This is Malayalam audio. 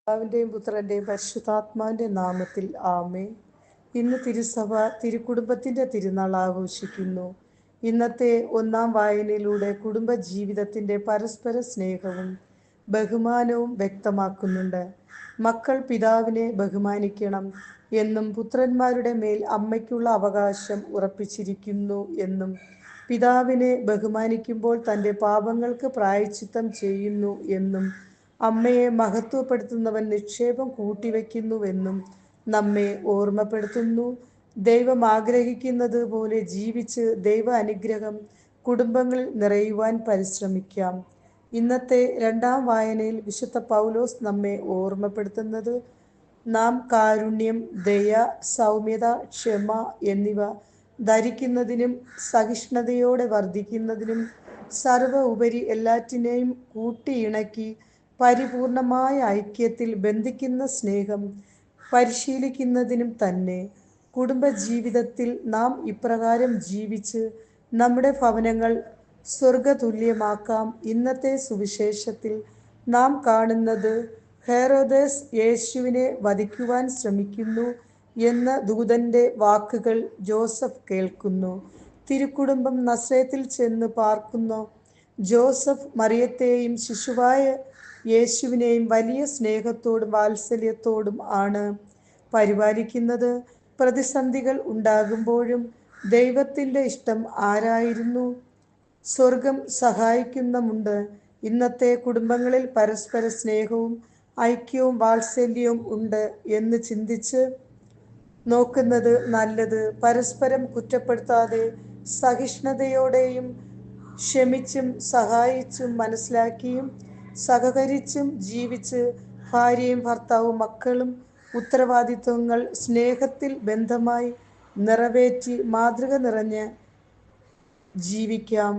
പിതാവിൻ്റെയും പുത്രൻ്റെയും പരിശുദ്ധാത്മാവിൻ്റെ നാമത്തിൽ ആമേൻ. ഇന്ന് തിരുസഭ തിരുക്കുടുംബത്തിൻ്റെ തിരുനാൾ ആഘോഷിക്കുന്നു. ഇന്നത്തെ ഒന്നാം വായനയിലൂടെ കുടുംബ ജീവിതത്തിൻ്റെ പരസ്പര സ്നേഹവും ബഹുമാനവും വ്യക്തമാക്കുന്നുണ്ട്. മക്കൾ പിതാവിനെ ബഹുമാനിക്കണം എന്നും പുത്രന്മാരുടെ മേൽ അമ്മയ്ക്കുള്ള അവകാശം ഉറപ്പിച്ചിരിക്കുന്നു എന്നും പിതാവിനെ ബഹുമാനിക്കുമ്പോൾ തൻ്റെ പാപങ്ങൾക്ക് പ്രായശ്ചിത്തം ചെയ്യുന്നു എന്നും അമ്മയെ മഹത്വപ്പെടുത്തുന്നവൻ നിക്ഷേപം കൂട്ടിവെക്കുന്നുവെന്നും നമ്മെ ഓർമ്മപ്പെടുത്തുന്നു. ദൈവം ആഗ്രഹിക്കുന്നത് പോലെ ജീവിച്ച് ദൈവ അനുഗ്രഹം കുടുംബങ്ങളിൽ നിറയുവാൻ പരിശ്രമിക്കാം. ഇന്നത്തെ രണ്ടാം വായനയിൽ വിശുദ്ധ പൗലോസ് നമ്മെ ഓർമ്മപ്പെടുത്തുന്നത് നാം കാരുണ്യം, ദയ, സൗമ്യത, ക്ഷമ എന്നിവ ധരിക്കുന്നതിനും സഹിഷ്ണുതയോടെ വർദ്ധിക്കുന്നതിനും സർവ ഉപരി എല്ലാറ്റിനെയും കൂട്ടിയിണക്കി പരിപൂർണമായ ഐക്യത്തിൽ ബന്ധിക്കുന്ന സ്നേഹം പരിശീലിക്കുന്നതിനും തന്നെ. കുടുംബജീവിതത്തിൽ നാം ഇപ്രകാരം ജീവിച്ച് നമ്മുടെ ഭവനങ്ങൾ സ്വർഗതുല്യമാക്കാം. ഇന്നത്തെ സുവിശേഷത്തിൽ നാം കാണുന്നത് ഹെരോദസ് യേശുവിനെ വധിക്കുവാൻ ശ്രമിക്കുന്നു എന്ന ദൂതന്റെ വാക്കുകൾ ജോസഫ് കേൾക്കുന്നു. തിരുക്കുടുംബം നസ്രത്തിൽ ചെന്ന് പാർക്കുന്ന ജോസഫ് മറിയത്തെയും ശിശുവായ യേശുവിനെയും വലിയ സ്നേഹത്തോടും വാത്സല്യത്തോടും ആണ് പരിപാലിക്കുന്നത്. പ്രതിസന്ധികൾ ഉണ്ടാകുമ്പോഴും ദൈവത്തിൻ്റെ ഇഷ്ടം ആരായിരുന്നു? സ്വർഗം സഹായിക്കുന്നുമുണ്ട്. ഇന്നത്തെ കുടുംബങ്ങളിൽ പരസ്പര സ്നേഹവും ഐക്യവും വാത്സല്യവും ഉണ്ട് എന്ന് ചിന്തിച്ച് നോക്കുന്നത് നല്ലത്. പരസ്പരം കുറ്റപ്പെടുത്താതെ സഹിഷ്ണുതയോടെയും ക്ഷമിച്ചും സഹായിച്ചും മനസ്സിലാക്കിയും സഹകരിച്ചും ജീവിച്ച് ഭാര്യയും ഭർത്താവും മക്കളും ഉത്തരവാദിത്വങ്ങൾ സ്നേഹത്തിൽ ബന്ധമായി നിറവേറ്റി മാതൃക നിറഞ്ഞ് ജീവിക്കാം.